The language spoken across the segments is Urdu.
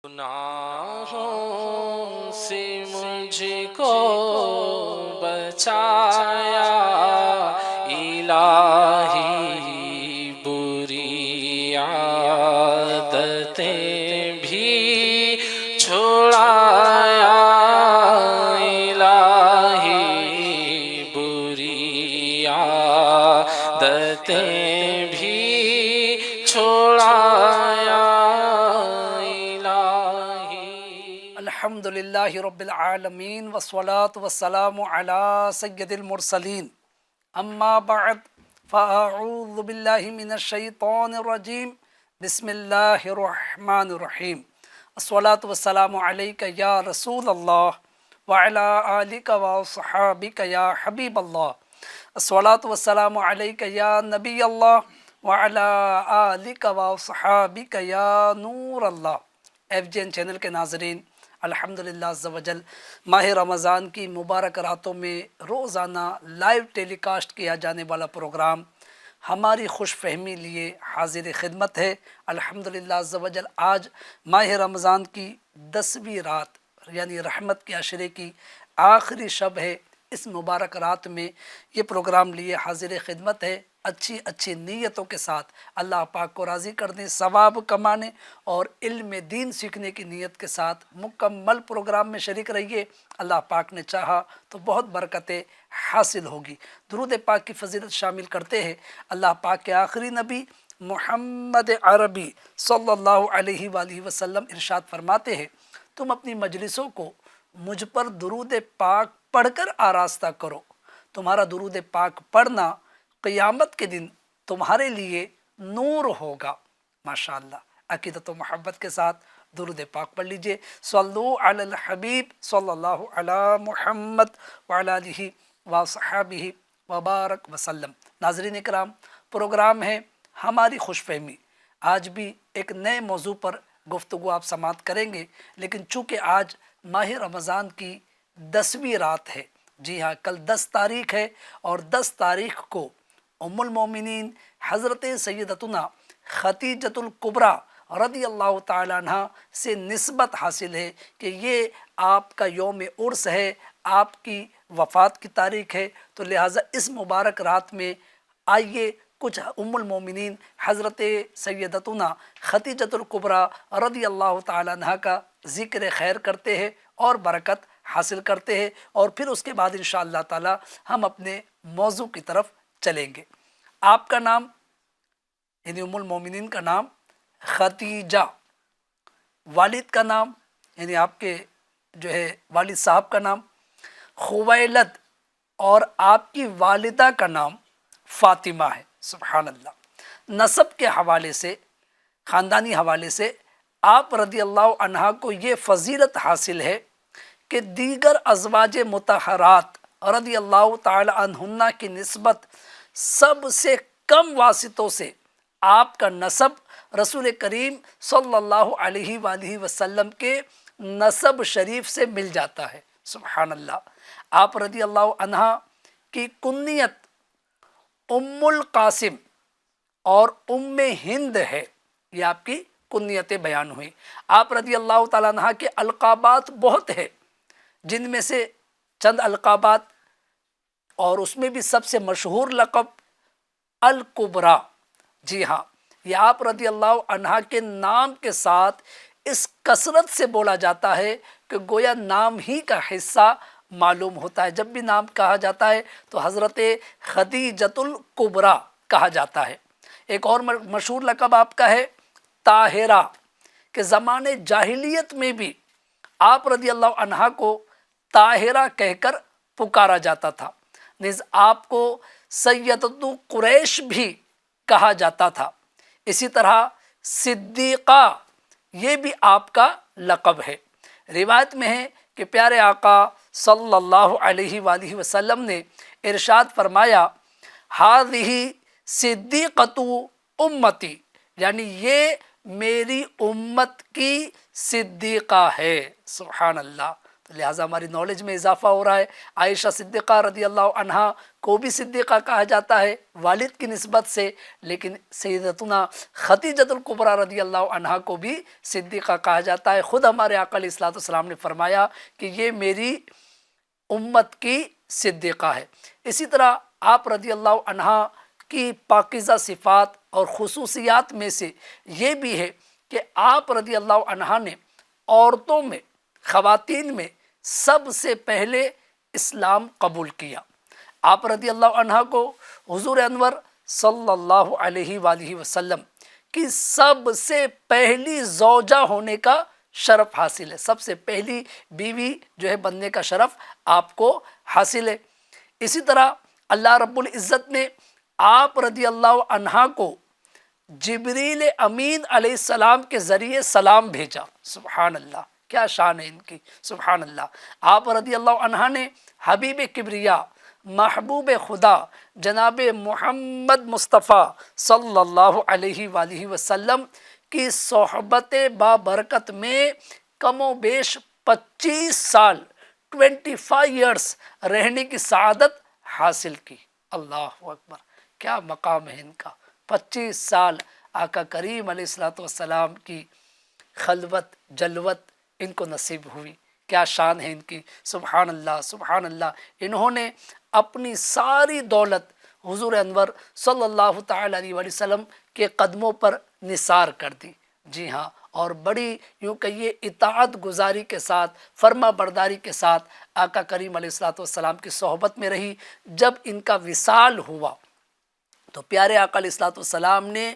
گناہوں سے مجھ کو بچایا الہی، بری عادتیں بھی چھڑایا الہی، بری عادتیں بھی چھڑایا الحمد للہ رب العالمین والصلاة والسلام علی سید المرسلین، اما بعد فاعوذ باللہ من الشیطان الرجیم، بسم اللہ الرحمن الرحیم۔ الصلاة والسلام علیک یا رسول اللہ وعلی آلک وصحابک یا حبیب اللہ۔ الصلاة والسلام علیک یا نبی اللہ وعلی آلک وصحابک یا نور اللہ۔ FGN چینل کے ناظرین، الحمدللہ عز و جل ماہ رمضان کی مبارک راتوں میں روزانہ لائیو ٹیلی کاسٹ کیا جانے والا پروگرام ہماری خوش فہمی لیے حاضر خدمت ہے۔ الحمدللہ عز و جل آج ماہ رمضان کی 10ویں رات یعنی رحمت کے عشرے کی آخری شب ہے۔ اس مبارک رات میں یہ پروگرام لیے حاضر خدمت ہے، اچھی نیتوں کے ساتھ اللہ پاک کو راضی کرنے، ثواب کمانے اور علم دین سیکھنے کی نیت کے ساتھ مکمل پروگرام میں شریک رہیے۔ اللہ پاک نے چاہا تو بہت برکتیں حاصل ہوگی۔ درود پاک کی فضیلت شامل کرتے ہیں۔ اللہ پاک کے آخری نبی محمد عربی صلی اللہ علیہ وآلہ وسلم ارشاد فرماتے ہیں، تم اپنی مجلسوں کو مجھ پر درود پاک پڑھ کر آراستہ کرو، تمہارا درود پاک پڑھنا قیامت کے دن تمہارے لیے نور ہوگا۔ ماشاءاللہ، عقیدت و محبت کے ساتھ درود پاک پڑھ لیجئے۔ صلو علی الحبیب صلی اللہ علی محمد وعلی آلہ وصحبہ وبارک وسلم۔ ناظرین اکرام، پروگرام ہے ہماری خوش فہمی۔ آج بھی ایک نئے موضوع پر گفتگو آپ سماعت کریں گے، لیکن چونکہ آج ماہ رمضان کی 10ویں رات ہے، جی ہاں کل 10 تاریخ ہے، اور 10 تاریخ کو ام المومنین حضرت سیدتنا خدیجۃ الکبریٰ رضی اللہ تعالیٰ عنہ سے نسبت حاصل ہے کہ یہ آپ کا یوم عرس ہے، آپ کی وفات کی تاریخ ہے، تو لہٰذا اس مبارک رات میں آئیے کچھ ام المومنین حضرت سیدتنا خدیجۃ الکبریٰ رضی اللہ تعالیٰ عنہ کا ذکر خیر کرتے ہیں اور برکت حاصل کرتے ہیں، اور پھر اس کے بعد انشاءاللہ تعالی ہم اپنے موضوع کی طرف چلیں گے۔ آپ کا نام یعنی ام المومنین کا نام خدیجہ، والد کا نام یعنی آپ کے جو ہے والد صاحب کا نام خویلد، اور آپ کی والدہ کا نام فاطمہ ہے۔ سبحان اللہ۔ نسب کے حوالے سے، خاندانی حوالے سے آپ رضی اللہ عنہ کو یہ فضیلت حاصل ہے کہ دیگر ازواج مطہرات رضی اللہ تعالی عنہن کی نسبت سب سے کم واسطوں سے آپ کا نسب رسول کریم صلی اللہ علیہ وآلہ وسلم کے نسب شریف سے مل جاتا ہے۔ سبحان اللہ۔ آپ رضی اللہ عنہ کی کنیت ام القاسم اور ام ہند ہے، یہ آپ کی کنیتیں بیان ہوئی۔ آپ رضی اللہ تعالیٰ عنہ کے القابات بہت ہیں، جن میں سے چند القابات، اور اس میں بھی سب سے مشہور لقب الکبریٰ، جی ہاں یہ آپ رضی اللہ عنہ کے نام کے ساتھ اس کثرت سے بولا جاتا ہے کہ گویا نام ہی کا حصہ معلوم ہوتا ہے۔ جب بھی نام کہا جاتا ہے تو حضرت خدیجۃ الکبریٰ کہا جاتا ہے۔ ایک اور مشہور لقب آپ کا ہے طاہرہ، کہ زمانے جاہلیت میں بھی آپ رضی اللہ عنہ کو طاہرہ کہہ کر پکارا جاتا تھا، نیز آپ کو سیدۃ قریش بھی کہا جاتا تھا۔ اسی طرح صدیقہ، یہ بھی آپ کا لقب ہے۔ روایت میں ہے کہ پیارے آقا صلی اللہ علیہ وآلہ وسلم نے ارشاد فرمایا، ہذہ صدیقۃ امتی، یعنی یہ میری امت کی صدیقہ ہے۔ سبحان اللہ۔ لہٰذا ہماری نالج میں اضافہ ہو رہا ہے۔ عائشہ صدیقہ رضی اللہ عنہا کو بھی صدیقہ کہا جاتا ہے والد کی نسبت سے، لیکن سیدتنا خدیجۃ الکبریٰ رضی اللہ عنہا کو بھی صدیقہ کہا جاتا ہے۔ خود ہمارے آقا علیہ الصلوۃ والسلام نے فرمایا کہ یہ میری امت کی صدیقہ ہے۔ اسی طرح آپ رضی اللہ عنہا کی پاکیزہ صفات اور خصوصیات میں سے یہ بھی ہے کہ آپ رضی اللہ عنہا نے عورتوں میں، خواتین میں سب سے پہلے اسلام قبول کیا۔ آپ رضی اللہ عنہا کو حضور انور صلی اللہ علیہ وآلہ وسلم کی سب سے پہلی زوجہ ہونے کا شرف حاصل ہے، سب سے پہلی بیوی جو ہے بننے کا شرف آپ کو حاصل ہے۔ اسی طرح اللہ رب العزت نے آپ رضی اللہ عنہا کو جبریل امین علیہ السلام کے ذریعے سلام بھیجا۔ سبحان اللہ، کیا شان ہے ان کی، سبحان اللہ۔ آپ رضی اللہ عنہا نے حبیب کبریا، محبوب خدا جناب محمد مصطفیٰ صلی اللہ علیہ وآلہ وسلم کی صحبت بابرکت میں کم و بیش 25 سال 25 ایئرس رہنے کی سعادت حاصل کی۔ اللہ اکبر، کیا مقام ہے ان کا۔ 25 سال آقا کریم علیہ الصلوۃ والسلام کی خلوت جلوت ان کو نصیب ہوئی، کیا شان ہے ان کی، سبحان اللہ سبحان اللہ۔ انہوں نے اپنی ساری دولت حضور انور صلی اللہ تعالی علیہ وآلہ وسلم کے قدموں پر نثار کر دی، جی ہاں، اور بڑی یوں کہیے اطاعت گزاری کے ساتھ، فرما برداری کے ساتھ آقا کریم علیہ الصلوۃ والسلام کی صحبت میں رہی۔ جب ان کا وصال ہوا تو پیارے آقا علیہ الصلوۃ والسلام نے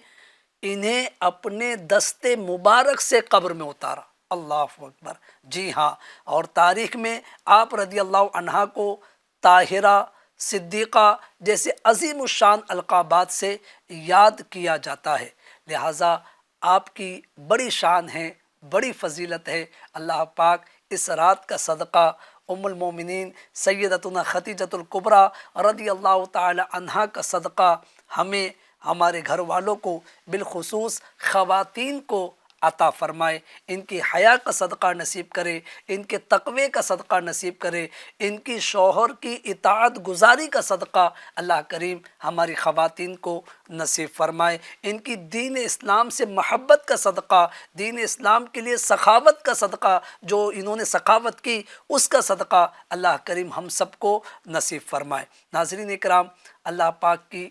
انہیں اپنے دست مبارک سے قبر میں اتارا۔ اللہ اکبر، جی ہاں، اور تاریخ میں آپ رضی اللہ عنہا کو طاہرہ، صدیقہ جیسے عظیم الشان القابات سے یاد کیا جاتا ہے۔ لہٰذا آپ کی بڑی شان ہے، بڑی فضیلت ہے۔ اللہ پاک اس رات کا صدقہ ام المومنین سیدتنا خدیجۃ الکبریٰ رضی اللہ تعالی عنہا کا صدقہ ہمیں، ہمارے گھر والوں کو، بالخصوص خواتین کو عطا فرمائے، ان کی حیا کا صدقہ نصیب کرے، ان کے تقوی کا صدقہ نصیب کرے، ان کی شوہر کی اطاعت گزاری کا صدقہ اللہ کریم ہماری خواتین کو نصیب فرمائے، ان کی دین اسلام سے محبت کا صدقہ، دین اسلام کے لیے سخاوت کا صدقہ، جو انہوں نے سخاوت کی اس کا صدقہ اللہ کریم ہم سب کو نصیب فرمائے۔ ناظرین اکرام، اللہ پاک کی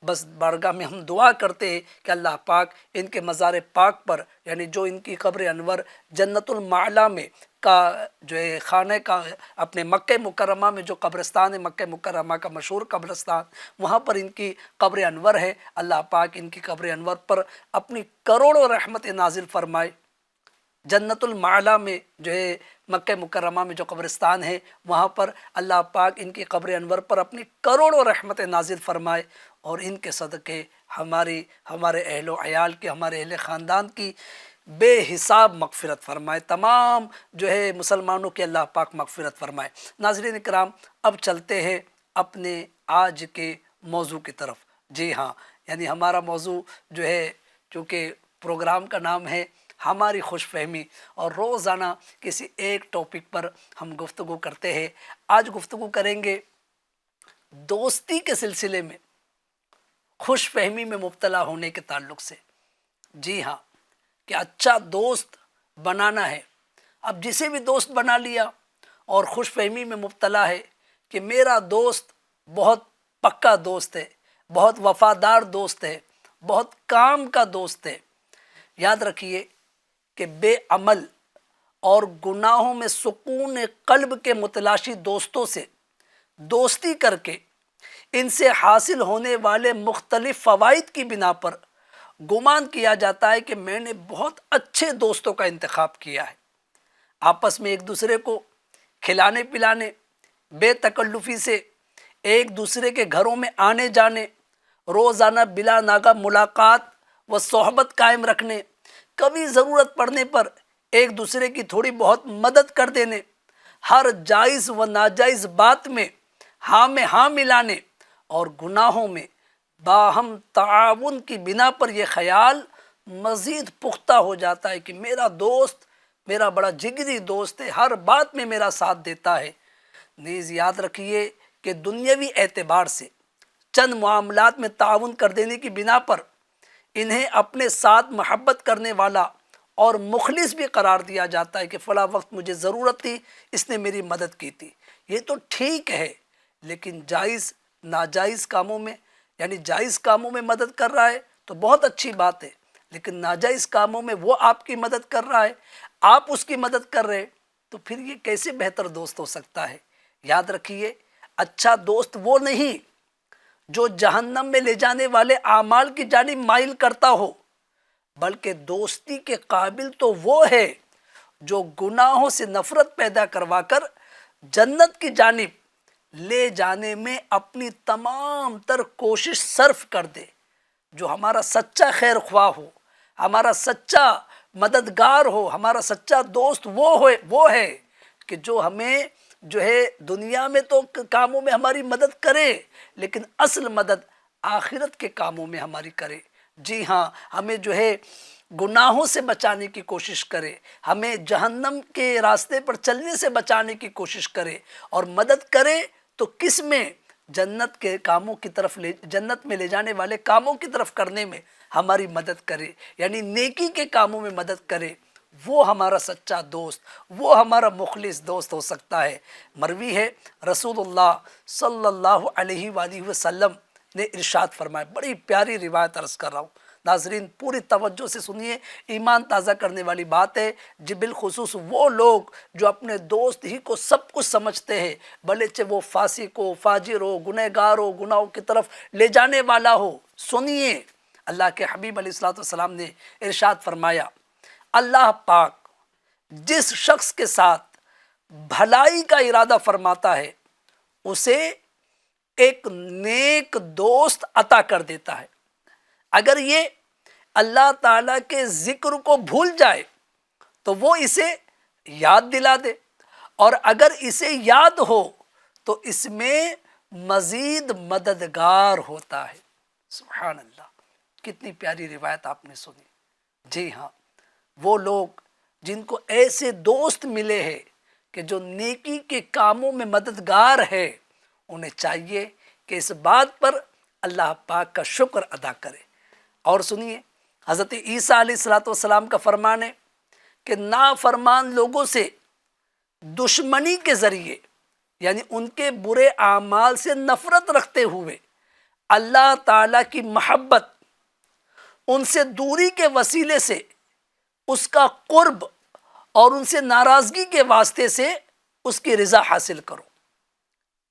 بس بارگاہ میں ہم دعا کرتے ہیں کہ اللہ پاک ان کے مزار پاک پر، یعنی جو ان کی قبر انور جنت المعلا میں کا جو ہے خانہ کا اپنے مکہ مکرمہ میں جو قبرستان ہے، مکہ مکرمہ کا مشہور قبرستان، وہاں پر ان کی قبر انور ہے، اللہ پاک ان کی قبر انور پر اپنی کروڑوں رحمت نازل فرمائے۔ جنت المعلا میں جو ہے مکہ مکرمہ میں جو قبرستان ہے، وہاں پر اللہ پاک ان کی قبر انور پر اپنی کروڑوں رحمت نازل فرمائے، اور ان کے صدقے ہمارے اہل و عیال کی، ہمارے اہل خاندان کی بے حساب مغفرت فرمائے، تمام جو ہے مسلمانوں کی اللہ پاک مغفرت فرمائے۔ ناظرین اکرام، اب چلتے ہیں اپنے آج کے موضوع کی طرف۔ جی ہاں، یعنی ہمارا موضوع جو ہے، چونکہ پروگرام کا نام ہے ہماری خوش فہمی، اور روزانہ کسی ایک ٹاپک پر ہم گفتگو کرتے ہیں۔ آج گفتگو کریں گے دوستی کے سلسلے میں خوش فہمی میں مبتلا ہونے کے تعلق سے۔ جی ہاں، کہ اچھا دوست بنانا ہے۔ اب جسے بھی دوست بنا لیا اور خوش فہمی میں مبتلا ہے کہ میرا دوست بہت پکا دوست ہے، بہت وفادار دوست ہے، بہت کام کا دوست ہے۔ یاد رکھیے کہ بے عمل اور گناہوں میں سکون قلب کے متلاشی دوستوں سے دوستی کر کے ان سے حاصل ہونے والے مختلف فوائد کی بنا پر گمان کیا جاتا ہے کہ میں نے بہت اچھے دوستوں کا انتخاب کیا ہے۔ آپس میں ایک دوسرے کو کھلانے پلانے، بے تکلفی سے ایک دوسرے کے گھروں میں آنے جانے، روزانہ بلا ناغہ ملاقات و صحبت قائم رکھنے، کبھی ضرورت پڑنے پر ایک دوسرے کی تھوڑی بہت مدد کر دینے، ہر جائز و ناجائز بات میں ہاں میں ہاں ملانے، اور گناہوں میں باہم تعاون کی بنا پر یہ خیال مزید پختہ ہو جاتا ہے کہ میرا دوست میرا بڑا جگری دوست ہے، ہر بات میں میرا ساتھ دیتا ہے۔ نیز یاد رکھیے کہ دنیاوی اعتبار سے چند معاملات میں تعاون کر دینے کی بنا پر انہیں اپنے ساتھ محبت کرنے والا اور مخلص بھی قرار دیا جاتا ہے کہ فلاں وقت مجھے ضرورت تھی، اس نے میری مدد کی تھی۔ یہ تو ٹھیک ہے، لیکن جائز ناجائز کاموں میں، یعنی جائز کاموں میں مدد کر رہا ہے تو بہت اچھی بات ہے، لیکن ناجائز کاموں میں وہ آپ کی مدد کر رہا ہے، آپ اس کی مدد کر رہے، تو پھر یہ کیسے بہتر دوست ہو سکتا ہے؟ یاد رکھیے، اچھا دوست وہ نہیں جو جہنم میں لے جانے والے اعمال کی جانب مائل کرتا ہو، بلکہ دوستی کے قابل تو وہ ہے جو گناہوں سے نفرت پیدا کروا کر جنت کی جانب لے جانے میں اپنی تمام تر کوشش صرف کر دے۔ جو ہمارا سچا خیر خواہ ہو، ہمارا سچا مددگار ہو، ہمارا سچا دوست وہ ہے کہ جو ہمیں دنیا میں تو کاموں میں ہماری مدد کرے، لیکن اصل مدد آخرت کے کاموں میں ہماری کرے۔ جی ہاں، ہمیں گناہوں سے بچانے کی کوشش کرے، ہمیں جہنم کے راستے پر چلنے سے بچانے کی کوشش کرے، اور مدد کرے تو کس میں؟ جنت کے کاموں کی طرف جنت میں لے جانے والے کاموں کی طرف کرنے میں ہماری مدد کرے، یعنی نیکی کے کاموں میں مدد کرے۔ وہ ہمارا سچا دوست، وہ ہمارا مخلص دوست ہو سکتا ہے۔ مروی ہے، رسول اللہ صلی اللہ علیہ وآلہ وسلم نے ارشاد فرمایا، بڑی پیاری روایت عرض کر رہا ہوں، ناظرین پوری توجہ سے سنیے، ایمان تازہ کرنے والی بات ہے۔ جی بالخصوص وہ لوگ جو اپنے دوست ہی کو سب کچھ سمجھتے ہیں، بھلے چاہے وہ فاسق ہو، فاجر ہو، گنہگار ہو، گناہوں کی طرف لے جانے والا ہو، سنیے، اللہ کے حبیب علیہ الصلوۃ والسلام نے ارشاد فرمایا، اللہ پاک جس شخص کے ساتھ بھلائی کا ارادہ فرماتا ہے اسے ایک نیک دوست عطا کر دیتا ہے۔ اگر یہ اللہ تعالیٰ کے ذکر کو بھول جائے تو وہ اسے یاد دلا دے، اور اگر اسے یاد ہو تو اس میں مزید مددگار ہوتا ہے۔ سبحان اللہ، کتنی پیاری روایت آپ نے سنی۔ جی ہاں، وہ لوگ جن کو ایسے دوست ملے ہیں کہ جو نیکی کے کاموں میں مددگار ہے، انہیں چاہیے کہ اس بات پر اللہ پاک کا شکر ادا کرے۔ اور سنیے، حضرت عیسیٰ علیہ الصلوۃ والسلام کا فرمان ہے کہ نافرمان لوگوں سے دشمنی کے ذریعے، یعنی ان کے برے اعمال سے نفرت رکھتے ہوئے اللہ تعالیٰ کی محبت، ان سے دوری کے وسیلے سے اس کا قرب، اور ان سے ناراضگی کے واسطے سے اس کی رضا حاصل کرو۔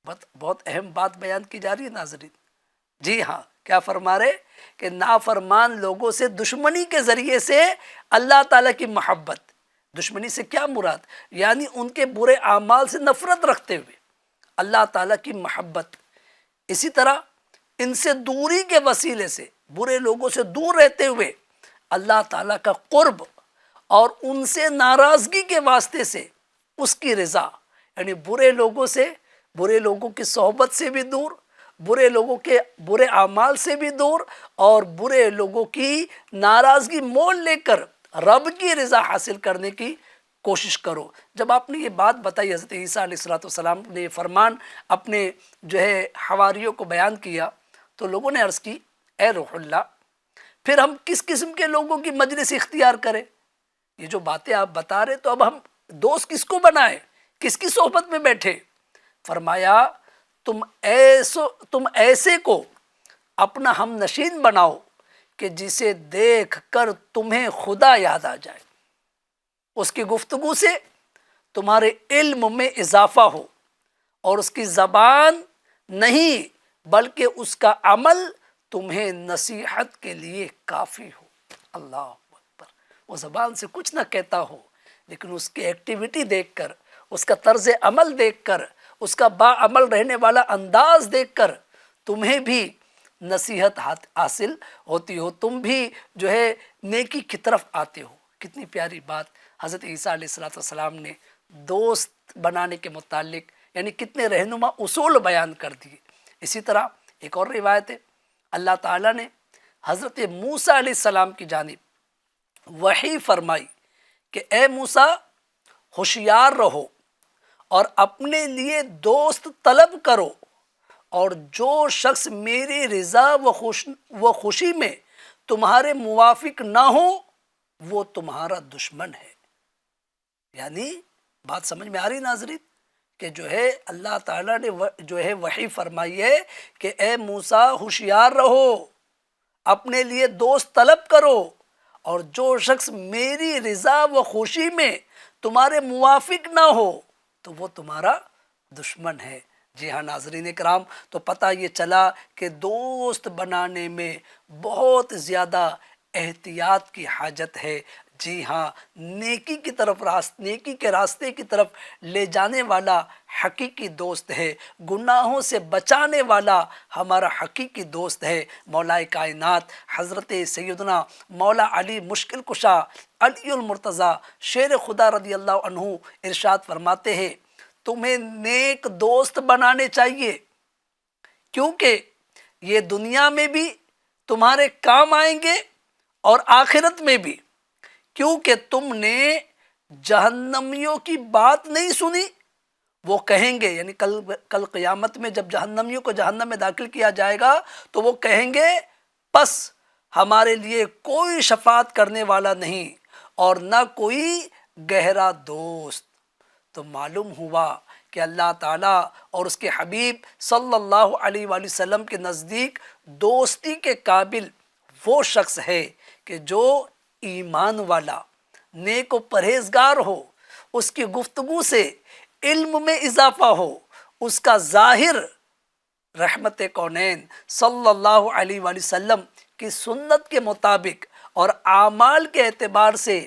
بہت اہم بات بیان کی جا رہی ہے ناظرین۔ جی ہاں، کیا فرما رہے کہ نافرمان لوگوں سے دشمنی کے ذریعے سے اللہ تعالیٰ کی محبت، دشمنی سے کیا مراد؟ یعنی ان کے برے اعمال سے نفرت رکھتے ہوئے اللہ تعالیٰ کی محبت، اسی طرح ان سے دوری کے وسیلے سے، برے لوگوں سے دور رہتے ہوئے اللہ تعالیٰ کا قرب، اور ان سے ناراضگی کے واسطے سے اس کی رضا، یعنی برے لوگوں کی صحبت سے بھی دور، برے لوگوں کے برے اعمال سے بھی دور، اور برے لوگوں کی ناراضگی مول لے کر رب کی رضا حاصل کرنے کی کوشش کرو۔ جب آپ نے یہ بات بتائی، حضرت عیسیٰ علیہ الصلوۃ والسلام نے یہ فرمان اپنے حواریوں کو بیان کیا، تو لوگوں نے عرض کی، اے روح اللہ، پھر ہم کس قسم کے لوگوں کی مجلس اختیار کریں؟ یہ جو باتیں آپ بتا رہے، تو اب ہم دوست کس کو بنائیں، کس کی صحبت میں بیٹھے؟ فرمایا، تم ایسے کو اپنا ہم نشین بناؤ کہ جسے دیکھ کر تمہیں خدا یاد آ جائے، اس کی گفتگو سے تمہارے علم میں اضافہ ہو، اور اس کی زبان نہیں بلکہ اس کا عمل تمہیں نصیحت کے لیے کافی ہو۔ اللہ اکبر، وہ زبان سے کچھ نہ کہتا ہو، لیکن اس کی ایکٹیویٹی دیکھ کر، اس کا طرز عمل دیکھ کر، اس کا باعمل رہنے والا انداز دیکھ کر تمہیں بھی نصیحت حاصل ہوتی ہو، تم بھی نیکی کی طرف آتے ہو۔ کتنی پیاری بات حضرت عیسیٰ علیہ الصلوۃ والسلام نے دوست بنانے کے متعلق، یعنی کتنے رہنما اصول بیان کر دیے۔ اسی طرح ایک اور روایت ہے، اللہ تعالیٰ نے حضرت موسیٰ علیہ السلام کی جانب وحی فرمائی کہ اے موسیٰ ہوشیار رہو اور اپنے لیے دوست طلب کرو، اور جو شخص میری رضا و خوشی میں تمہارے موافق نہ ہو وہ تمہارا دشمن ہے۔ یعنی بات سمجھ میں آ رہی ناظرین کہ جو ہے اللہ تعالیٰ نے جو ہے وحی فرمائی ہے کہ اے موسیٰ ہوشیار رہو، اپنے لیے دوست طلب کرو، اور جو شخص میری رضا و خوشی میں تمہارے موافق نہ ہو تو وہ تمہارا دشمن ہے۔ جی ہاں ناظرین کرام، تو پتہ یہ چلا کہ دوست بنانے میں بہت زیادہ احتیاط کی حاجت ہے۔ جی ہاں، نیکی کے راستے کی طرف لے جانے والا حقیقی دوست ہے، گناہوں سے بچانے والا ہمارا حقیقی دوست ہے۔ مولا کائنات حضرت سیدنا مولا علی مشکل کشا علی المرتضیٰ شیر خدا رضی اللہ عنہ ارشاد فرماتے ہیں تمہیں نیک دوست بنانے چاہیے، کیونکہ یہ دنیا میں بھی تمہارے کام آئیں گے اور آخرت میں بھی، کیونکہ تم نے جہنمیوں کی بات نہیں سنی۔ وہ کہیں گے، یعنی کل قیامت میں جب جہنمیوں کو جہنم میں داخل کیا جائے گا تو وہ کہیں گے پس ہمارے لیے کوئی شفاعت کرنے والا نہیں اور نہ کوئی گہرا دوست۔ تو معلوم ہوا کہ اللہ تعالیٰ اور اس کے حبیب صلی اللہ علیہ وآلہ وسلم کے نزدیک دوستی کے قابل وہ شخص ہے کہ جو ایمان والا، نیک و پرہیزگار ہو، اس کی گفتگو سے علم میں اضافہ ہو، اس کا ظاہر رحمت کونین صلی اللہ علیہ وآلہ وسلم کی سنت کے مطابق اور اعمال کے اعتبار سے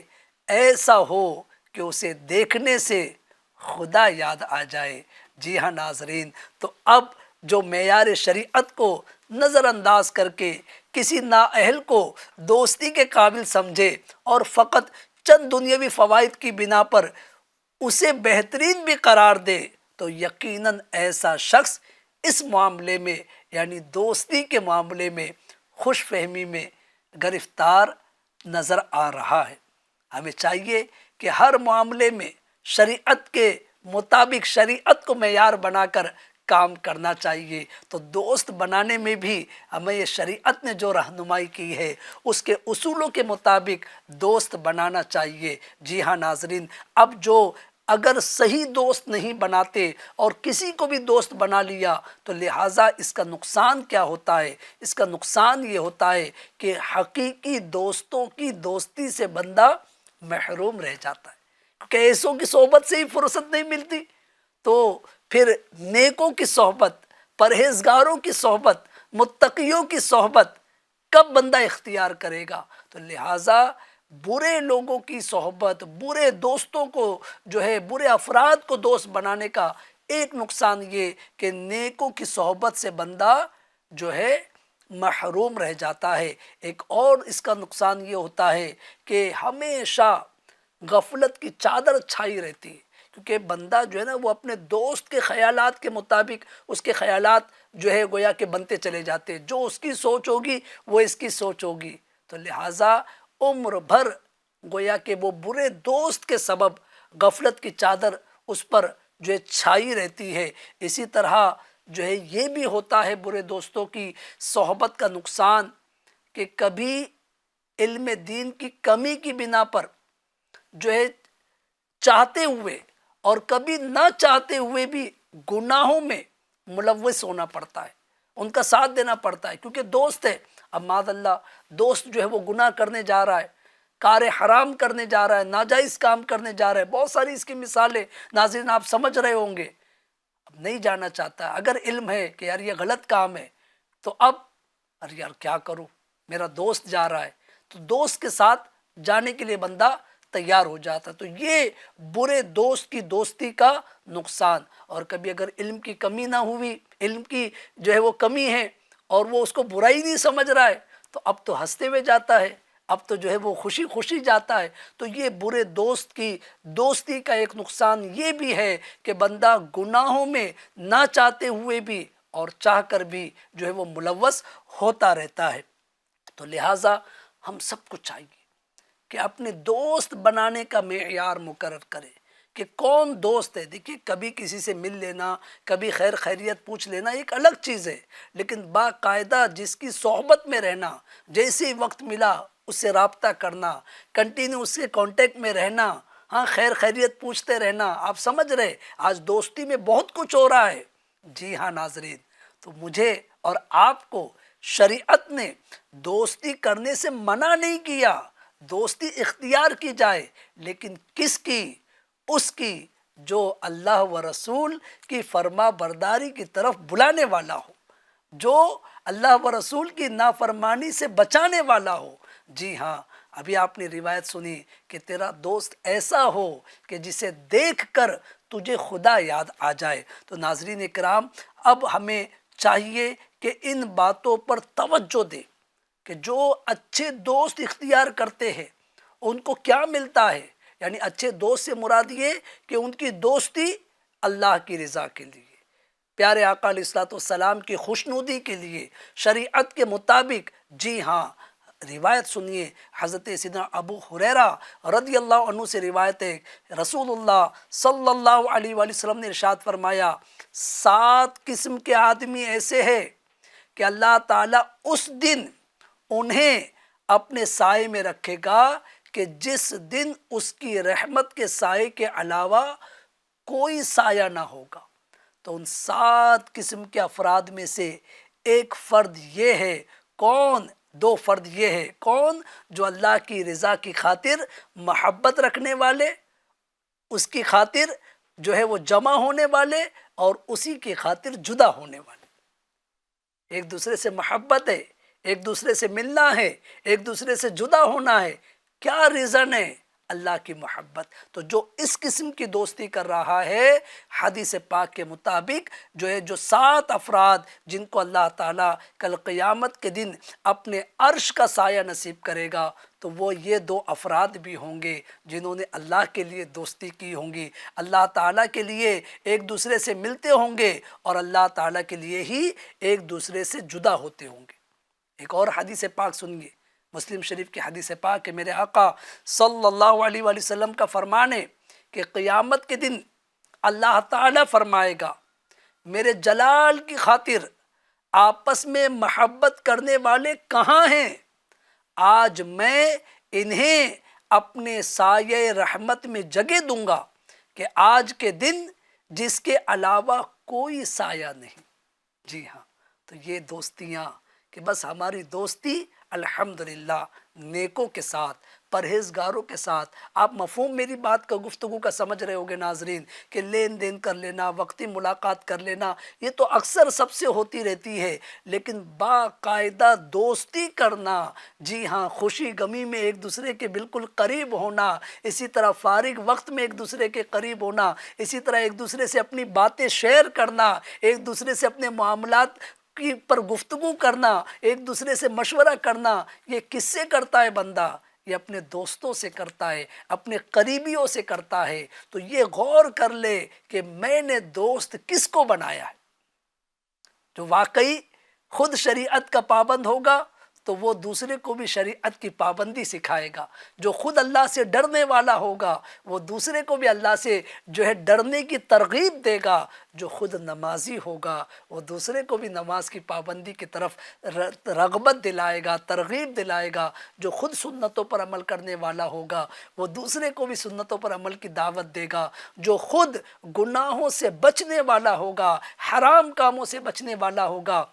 ایسا ہو کہ اسے دیکھنے سے خدا یاد آ جائے۔ جی ہاں ناظرین، تو اب جو معیار شریعت کو نظر انداز کر کے کسی نااہل کو دوستی کے قابل سمجھے اور فقط چند دنیاوی فوائد کی بنا پر اسے بہترین بھی قرار دے تو یقیناً ایسا شخص اس معاملے میں یعنی دوستی کے معاملے میں خوش فہمی میں گرفتار نظر آ رہا ہے۔ ہمیں چاہیے کہ ہر معاملے میں شریعت کے مطابق شریعت کو معیار بنا کر کام کرنا چاہیے۔ تو دوست بنانے میں بھی ہمیں یہ شریعت نے جو رہنمائی کی ہے اس کے اصولوں کے مطابق دوست بنانا چاہیے۔ جی ہاں ناظرین، اب جو اگر صحیح دوست نہیں بناتے اور کسی کو بھی دوست بنا لیا تو لہٰذا اس کا نقصان کیا ہوتا ہے؟ اس کا نقصان یہ ہوتا ہے کہ حقیقی دوستوں کی دوستی سے بندہ محروم رہ جاتا ہے، کیونکہ ایسوں کی صحبت سے ہی فرصت نہیں ملتی، تو پھر نیکوں کی صحبت، پرہیزگاروں کی صحبت، متقیوں کی صحبت کب بندہ اختیار کرے گا؟ تو لہٰذا برے لوگوں کی صحبت، برے دوستوں کو جو ہے برے افراد کو دوست بنانے کا ایک نقصان یہ کہ نیکوں کی صحبت سے بندہ جو ہے محروم رہ جاتا ہے۔ ایک اور اس کا نقصان یہ ہوتا ہے کہ ہمیشہ غفلت کی چادر چھائی رہتی ہے، کیونکہ بندہ جو ہے نا وہ اپنے دوست کے خیالات کے مطابق اس کے خیالات جو ہے گویا کہ بنتے چلے جاتے ہیں، جو اس کی سوچ ہوگی وہ اس کی سوچ ہوگی، تو لہٰذا عمر بھر گویا کہ وہ برے دوست کے سبب غفلت کی چادر اس پر جو ہے چھائی رہتی ہے۔ اسی طرح جو ہے یہ بھی ہوتا ہے برے دوستوں کی صحبت کا نقصان کہ کبھی علم دین کی کمی کی بنا پر جو ہے چاہتے ہوئے اور کبھی نہ چاہتے ہوئے بھی گناہوں میں ملوث ہونا پڑتا ہے، ان کا ساتھ دینا پڑتا ہے، کیونکہ دوست ہے۔ اب معاذ اللہ دوست جو ہے وہ گناہ کرنے جا رہا ہے، کار حرام کرنے جا رہا ہے، ناجائز کام کرنے جا رہا ہے، بہت ساری اس کی مثالیں ناظرین آپ سمجھ رہے ہوں گے۔ اب نہیں جانا چاہتا، اگر علم ہے کہ یار یہ غلط کام ہے تو اب ارے یار کیا کروں، میرا دوست جا رہا ہے، تو دوست کے ساتھ جانے کے لیے بندہ تیار ہو جاتا۔ تو یہ برے دوست کی دوستی کا نقصان۔ اور کبھی اگر علم کی کمی نہ ہوئی، علم کی جو ہے وہ کمی ہے اور وہ اس کو برائی نہیں سمجھ رہا ہے تو اب تو ہنستے ہوئے جاتا ہے، اب تو جو ہے وہ خوشی خوشی جاتا ہے۔ تو یہ برے دوست کی دوستی کا ایک نقصان یہ بھی ہے کہ بندہ گناہوں میں نہ چاہتے ہوئے بھی اور چاہ کر بھی جو ہے وہ ملوث ہوتا رہتا ہے۔ تو لہٰذا ہم سب کو چاہیے کہ اپنے دوست بنانے کا معیار مقرر کرے کہ کون دوست ہے۔ دیکھیے کبھی کسی سے مل لینا، کبھی خیر خیریت پوچھ لینا ایک الگ چیز ہے، لیکن باقاعدہ جس کی صحبت میں رہنا، جیسے ہی وقت ملا اس سے رابطہ کرنا، کنٹینیو اس کے کانٹیکٹ میں رہنا، ہاں خیر خیریت پوچھتے رہنا، آپ سمجھ رہے آج دوستی میں بہت کچھ ہو رہا ہے۔ جی ہاں ناظرین، تو مجھے اور آپ کو شریعت نے دوستی کرنے سے منع نہیں کیا، دوستی اختیار کی جائے، لیکن کس کی؟ اس کی جو اللہ و رسول کی فرما برداری کی طرف بلانے والا ہو، جو اللہ و رسول کی نافرمانی سے بچانے والا ہو۔ جی ہاں، ابھی آپ نے روایت سنی کہ تیرا دوست ایسا ہو کہ جسے دیکھ کر تجھے خدا یاد آ جائے۔ تو ناظرین کرام، اب ہمیں چاہیے کہ ان باتوں پر توجہ دیں کہ جو اچھے دوست اختیار کرتے ہیں ان کو کیا ملتا ہے۔ یعنی اچھے دوست سے مراد یہ کہ ان کی دوستی اللہ کی رضا کے لیے، پیارے آقا علیہ الصلوۃ والسلام کی خوشنودی کے لیے، شریعت کے مطابق۔ جی ہاں، روایت سنیے، حضرت سیدنا ابو ہریرہ رضی اللہ عنہ سے روایت ہے، رسول اللہ صلی اللہ علیہ وآلہ وسلم نے ارشاد فرمایا، 7 قسم کے آدمی ایسے ہیں کہ اللہ تعالیٰ اس دن انہیں اپنے سائے میں رکھے گا کہ جس دن اس کی رحمت کے سائے کے علاوہ کوئی سایہ نہ ہوگا۔ تو ان 7 قسم کے افراد میں سے ایک فرد یہ ہے، کون؟ 2 فرد یہ ہے، کون؟ جو اللہ کی رضا کی خاطر محبت رکھنے والے، اس کی خاطر جو ہے وہ جمع ہونے والے، اور اسی کی خاطر جدا ہونے والے۔ ایک دوسرے سے محبت ہے، ایک دوسرے سے ملنا ہے، ایک دوسرے سے جدا ہونا ہے، کیا ریزن ہے؟ اللہ کی محبت۔ تو جو اس قسم کی دوستی کر رہا ہے، حدیث پاک کے مطابق جو 7 افراد جن کو اللہ تعالیٰ کل قیامت کے دن اپنے عرش کا سایہ نصیب کرے گا، تو وہ یہ 2 افراد بھی ہوں گے جنہوں نے اللہ کے لیے دوستی کی ہوں گی، اللہ تعالیٰ کے لیے ایک دوسرے سے ملتے ہوں گے، اور اللہ تعالیٰ کے لیے ہی ایک دوسرے سے جدا ہوتے ہوں گے۔ ایک اور حدیث پاک سنیے، مسلم شریف کی حدیث پاک کہ میرے آقا صلی اللہ علیہ وآلہ وسلم کا فرمان ہے کہ قیامت کے دن اللہ تعالیٰ فرمائے گا، میرے جلال کی خاطر آپس میں محبت کرنے والے کہاں ہیں؟ آج میں انہیں اپنے سایہ رحمت میں جگہ دوں گا کہ آج کے دن جس کے علاوہ کوئی سایہ نہیں۔ جی ہاں، تو یہ دوستیاں کہ بس ہماری دوستی الحمدللہ نیکوں کے ساتھ، پرہیزگاروں کے ساتھ۔ آپ مفہوم میری بات کا، گفتگو کا سمجھ رہے ہوگے ناظرین، کہ لین دین کر لینا، وقتی ملاقات کر لینا، یہ تو اکثر سب سے ہوتی رہتی ہے، لیکن باقاعدہ دوستی کرنا، جی ہاں، خوشی غمی میں ایک دوسرے کے بالکل قریب ہونا، اسی طرح فارغ وقت میں ایک دوسرے کے قریب ہونا، اسی طرح ایک دوسرے سے اپنی باتیں شیئر کرنا، ایک دوسرے سے اپنے معاملات کی پر گفتگو کرنا، ایک دوسرے سے مشورہ کرنا، یہ کس سے کرتا ہے بندہ؟ یہ اپنے دوستوں سے کرتا ہے، اپنے قریبیوں سے کرتا ہے۔ تو یہ غور کر لے کہ میں نے دوست کس کو بنایا ہے۔ جو واقعی خود شریعت کا پابند ہوگا تو وہ دوسرے کو بھی شریعت کی پابندی سکھائے گا۔ جو خود اللہ سے ڈرنے والا ہوگا وہ دوسرے کو بھی اللہ سے ڈرنے کی ترغیب دے گا۔ جو خود نمازی ہوگا وہ دوسرے کو بھی نماز کی پابندی کی طرف رغبت دلائے گا، ترغیب دلائے گا۔ جو خود سنتوں پر عمل کرنے والا ہوگا وہ دوسرے کو بھی سنتوں پر عمل کی دعوت دے گا۔ جو خود گناہوں سے بچنے والا ہوگا، حرام کاموں سے بچنے والا ہوگا،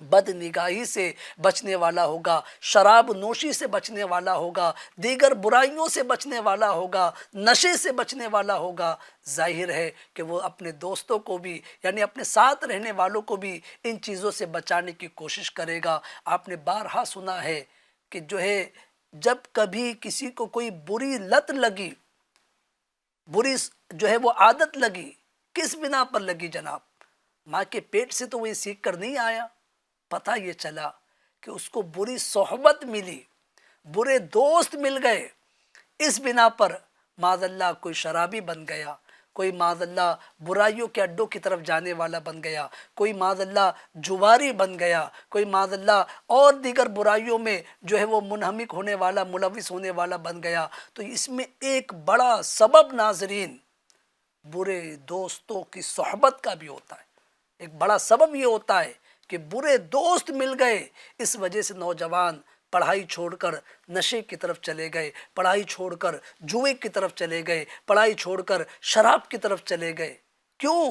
بد نگاہی سے بچنے والا ہوگا، شراب نوشی سے بچنے والا ہوگا، دیگر برائیوں سے بچنے والا ہوگا، نشے سے بچنے والا ہوگا، ظاہر ہے کہ وہ اپنے دوستوں کو بھی، یعنی اپنے ساتھ رہنے والوں کو بھی ان چیزوں سے بچانے کی کوشش کرے گا۔ آپ نے بارہا سنا ہے کہ جب کبھی کسی کو کوئی بری لت لگی، بری وہ عادت لگی، کس بنا پر لگی جناب؟ ماں کے پیٹ سے تو وہ سیکھ کر نہیں آیا، پتہ یہ چلا کہ اس کو بری صحبت ملی، برے دوست مل گئے، اس بنا پر معاذ اللہ کوئی شرابی بن گیا، کوئی معاذ اللہ برائیوں کے اڈوں کی طرف جانے والا بن گیا، کوئی معاذ اللہ جواری بن گیا، کوئی معاذ اللہ اور دیگر برائیوں میں جو ہے وہ منہمک ہونے والا، ملوث ہونے والا بن گیا۔ تو اس میں ایک بڑا سبب ناظرین برے دوستوں کی صحبت کا بھی ہوتا ہے۔ ایک بڑا سبب یہ ہوتا ہے کہ برے دوست مل گئے، اس وجہ سے نوجوان پڑھائی چھوڑ کر نشے کی طرف چلے گئے، پڑھائی چھوڑ کر جوئے کی طرف چلے گئے، پڑھائی چھوڑ کر شراب کی طرف چلے گئے۔ کیوں؟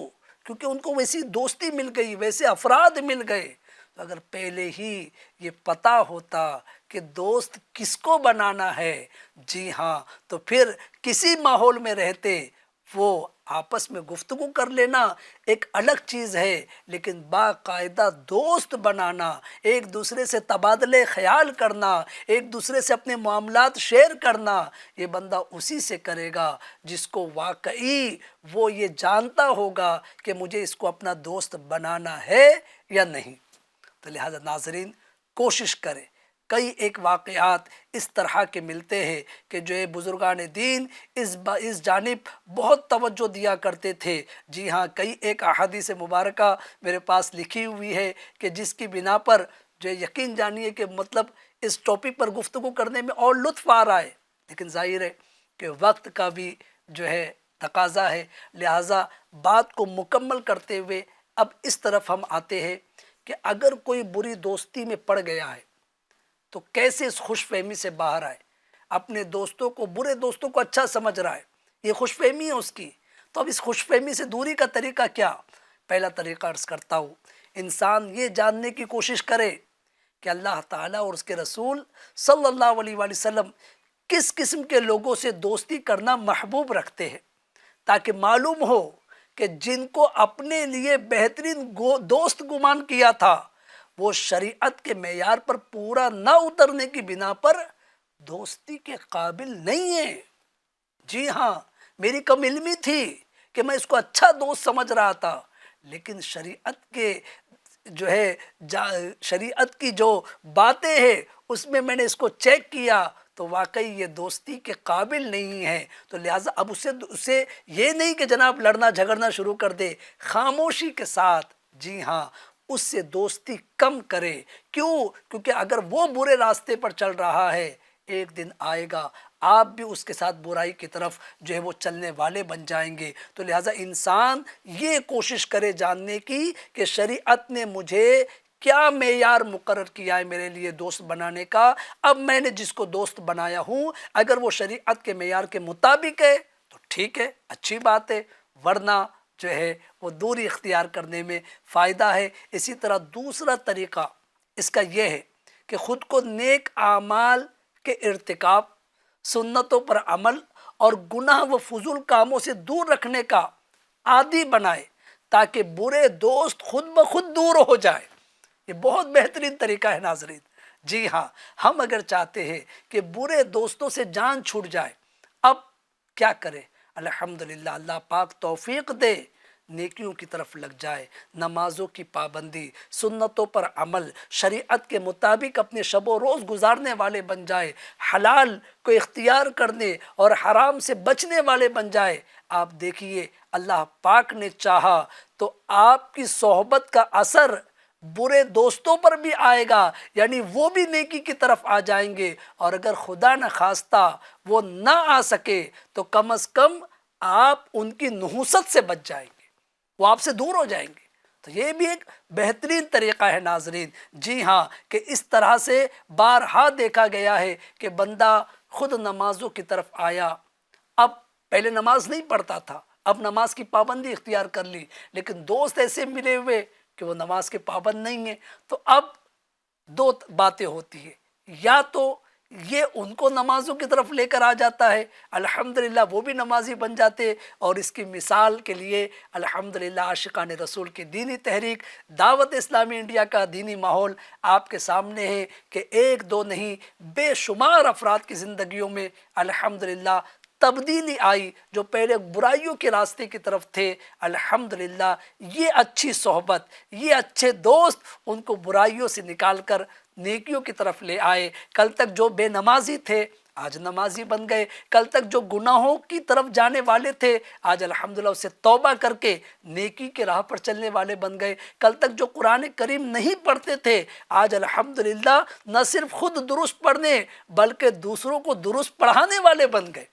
کیونکہ ان کو ویسی دوستی مل گئی، ویسے افراد مل گئے۔ تو اگر پہلے ہی یہ پتہ ہوتا کہ دوست کس کو بنانا ہے، جی ہاں، تو پھر کسی ماحول میں رہتے وہ آپس میں گفتگو کر لینا ایک الگ چیز ہے، لیکن باقاعدہ دوست بنانا، ایک دوسرے سے تبادلے خیال کرنا، ایک دوسرے سے اپنے معاملات شیئر کرنا، یہ بندہ اسی سے کرے گا جس کو واقعی وہ یہ جانتا ہوگا کہ مجھے اس کو اپنا دوست بنانا ہے یا نہیں۔ تو لہذا ناظرین کوشش کریں۔ کئی ایک واقعات اس طرح کے ملتے ہیں کہ جو ہے بزرگان دین اس جانب بہت توجہ دیا کرتے تھے۔ جی ہاں، کئی ایک احادیث مبارکہ میرے پاس لکھی ہوئی ہے کہ جس کی بنا پر جو یقین جانیے کہ مطلب اس ٹاپک پر گفتگو کرنے میں اور لطف آ رہا ہے، لیکن ظاہر ہے کہ وقت کا بھی جو ہے تقاضا ہے، لہٰذا بات کو مکمل کرتے ہوئے اب اس طرف ہم آتے ہیں کہ اگر کوئی بری دوستی میں پڑ گیا ہے تو کیسے اس خوش فہمی سے باہر آئے۔ اپنے دوستوں کو، برے دوستوں کو اچھا سمجھ رہا ہے، یہ خوش فہمی ہے اس کی، تو اب اس خوش فہمی سے دوری کا طریقہ کیا؟ پہلا طریقہ عرض کرتا ہوں، انسان یہ جاننے کی کوشش کرے کہ اللہ تعالیٰ اور اس کے رسول صلی اللہ علیہ وآلہ وسلم کس قسم کے لوگوں سے دوستی کرنا محبوب رکھتے ہیں، تاکہ معلوم ہو کہ جن کو اپنے لیے بہترین دوست گمان کیا تھا وہ شریعت کے معیار پر پورا نہ اترنے کی بنا پر دوستی کے قابل نہیں ہے۔ جی ہاں، میری کم علمی تھی کہ میں اس کو اچھا دوست سمجھ رہا تھا، لیکن شریعت کے جو ہے شریعت کی جو باتیں ہیں اس میں نے اس کو چیک کیا تو واقعی یہ دوستی کے قابل نہیں ہے۔ تو لہٰذا اب اسے یہ نہیں کہ جناب لڑنا جھگڑنا شروع کر دے، خاموشی کے ساتھ جی ہاں اس سے دوستی کم کرے۔ کیوں؟ کیونکہ اگر وہ برے راستے پر چل رہا ہے، ایک دن آئے گا آپ بھی اس کے ساتھ برائی کی طرف جو ہے وہ چلنے والے بن جائیں گے۔ تو لہٰذا انسان یہ کوشش کرے جاننے کی کہ شریعت نے مجھے کیا معیار مقرر کیا ہے میرے لیے دوست بنانے کا۔ اب میں نے جس کو دوست بنایا ہوں اگر وہ شریعت کے معیار کے مطابق ہے تو ٹھیک ہے، اچھی بات ہے، ورنہ جو ہے وہ دوری اختیار کرنے میں فائدہ ہے۔ اسی طرح دوسرا طریقہ اس کا یہ ہے کہ خود کو نیک اعمال کے ارتکاب، سنتوں پر عمل اور گناہ و فضول کاموں سے دور رکھنے کا عادی بنائے تاکہ برے دوست خود بخود دور ہو جائے۔ یہ بہت بہترین طریقہ ہے ناظرین۔ جی ہاں، ہم اگر چاہتے ہیں کہ برے دوستوں سے جان چھوٹ جائے، اب کیا کرے؟ الحمدللہ اللہ پاک توفیق دے، نیکیوں کی طرف لگ جائے، نمازوں کی پابندی، سنتوں پر عمل، شریعت کے مطابق اپنے شب و روز گزارنے والے بن جائے، حلال کو اختیار کرنے اور حرام سے بچنے والے بن جائے۔ آپ دیکھیے اللہ پاک نے چاہا تو آپ کی صحبت کا اثر برے دوستوں پر بھی آئے گا، یعنی وہ بھی نیکی کی طرف آ جائیں گے، اور اگر خدا نہ خواستہ وہ نہ آ سکے تو کم از کم آپ ان کی نحوست سے بچ جائیں گے، وہ آپ سے دور ہو جائیں گے۔ تو یہ بھی ایک بہترین طریقہ ہے ناظرین۔ جی ہاں، کہ اس طرح سے بارہا دیکھا گیا ہے کہ بندہ خود نمازوں کی طرف آیا، اب پہلے نماز نہیں پڑھتا تھا، اب نماز کی پابندی اختیار کر لی، لیکن دوست ایسے ملے ہوئے کہ وہ نماز کے پابند نہیں ہیں۔ تو اب دو باتیں ہوتی ہیں، یا تو یہ ان کو نمازوں کی طرف لے کر آ جاتا ہے، الحمدللہ وہ بھی نمازی بن جاتے، اور اس کی مثال کے لیے الحمدللہ عاشقان رسول کی دینی تحریک دعوت اسلامی انڈیا کا دینی ماحول آپ کے سامنے ہے کہ ایک دو نہیں بے شمار افراد کی زندگیوں میں الحمدللہ تبدیلی آئی، جو پہلے برائیوں کے راستے کی طرف تھے، الحمدللہ یہ اچھی صحبت، یہ اچھے دوست ان کو برائیوں سے نکال کر نیکیوں کی طرف لے آئے۔ کل تک جو بے نمازی تھے آج نمازی بن گئے، کل تک جو گناہوں کی طرف جانے والے تھے آج الحمدللہ اسے توبہ کر کے نیکی کے راہ پر چلنے والے بن گئے، کل تک جو قرآن کریم نہیں پڑھتے تھے آج الحمدللہ نہ صرف خود درست پڑھنے بلکہ دوسروں کو درست پڑھانے والے بن گئے۔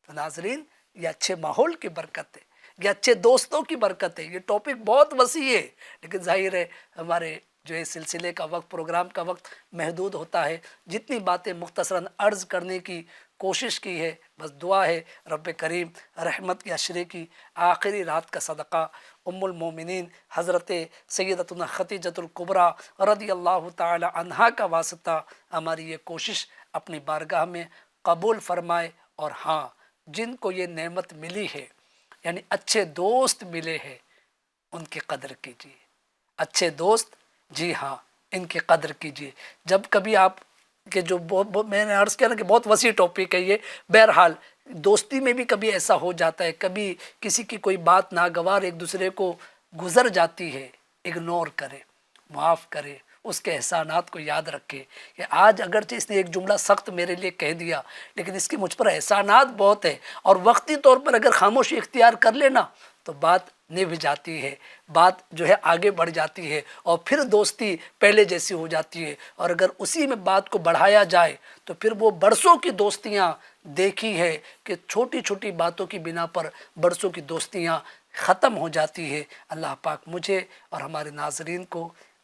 تو ناظرین، یہ اچھے ماحول کی برکت ہے، یہ اچھے دوستوں کی برکت ہے۔ یہ ٹاپک بہت وسیع ہے لیکن ظاہر ہے ہمارے جو ہے سلسلے کا وقت، پروگرام کا وقت محدود ہوتا ہے، جتنی باتیں مختصراً عرض کرنے کی کوشش کی ہے، بس دعا ہے رب کریم رحمت کے عشرے کی آخری رات کا صدقہ ام المومنین حضرت سیدتنا خدیجۃ الکبریٰ رضی اللہ تعالی عنہا کا واسطہ ہماری یہ کوشش اپنی بارگاہ میں قبول فرمائے۔ اور ہاں، جن کو یہ نعمت ملی ہے یعنی اچھے دوست ملے ہیں، ان کی قدر کیجیے۔ اچھے دوست، جی ہاں، ان کی قدر کیجیے۔ جب کبھی آپ کہ جو میں نے عرض کیا نا کہ بہت وسیع ٹاپک ہے یہ، بہرحال دوستی میں بھی کبھی ایسا ہو جاتا ہے، کبھی کسی کی کوئی بات ناگوار ایک دوسرے کو گزر جاتی ہے، اگنور کرے، معاف کرے، اس کے احسانات کو یاد رکھے کہ آج اگرچہ اس نے ایک جملہ سخت میرے لیے کہہ دیا لیکن اس کی مجھ پر احسانات بہت ہے، اور وقتی طور پر اگر خاموشی اختیار کر لینا تو بات نبھ جاتی ہے، بات جو ہے آگے بڑھ جاتی ہے اور پھر دوستی پہلے جیسی ہو جاتی ہے۔ اور اگر اسی میں بات کو بڑھایا جائے تو پھر وہ برسوں کی دوستیاں دیکھی ہے کہ چھوٹی چھوٹی باتوں کی بنا پر برسوں کی دوستیاں ختم ہو جاتی ہے۔ اللہ پاک مجھے اور ہمارے ناظرین کو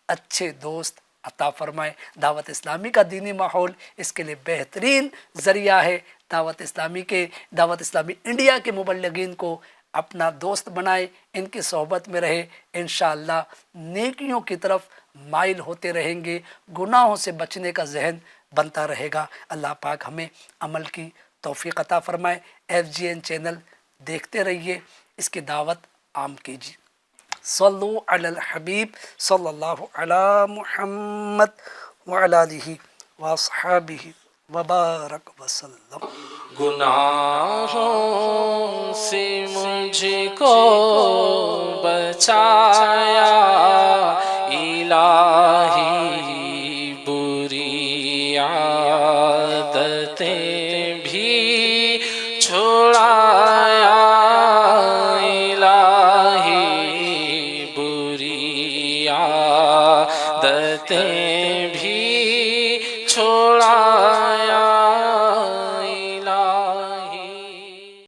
اچھے دوست عطا فرمائے۔ دعوت اسلامی کا دینی ماحول اس کے لیے بہترین ذریعہ ہے۔ دعوت اسلامی انڈیا کے مبلغین کو اپنا دوست بنائے، ان کی صحبت میں رہے، انشاءاللہ نیکیوں کی طرف مائل ہوتے رہیں گے، گناہوں سے بچنے کا ذہن بنتا رہے گا۔ اللہ پاک ہمیں عمل کی توفیق عطا فرمائے۔ FGN چینل دیکھتے رہیے، اس کی دعوت عام کیجیے۔ صلو علی الحبیب صلی اللہ علی محمد وعلی آلہ واصحابہ وبارک وسلم۔ گناہوں سے مجھ کو بچایا الہی، بری عادتیں بھی چھڑایا الہی، بری عادتیں بھی چھڑایا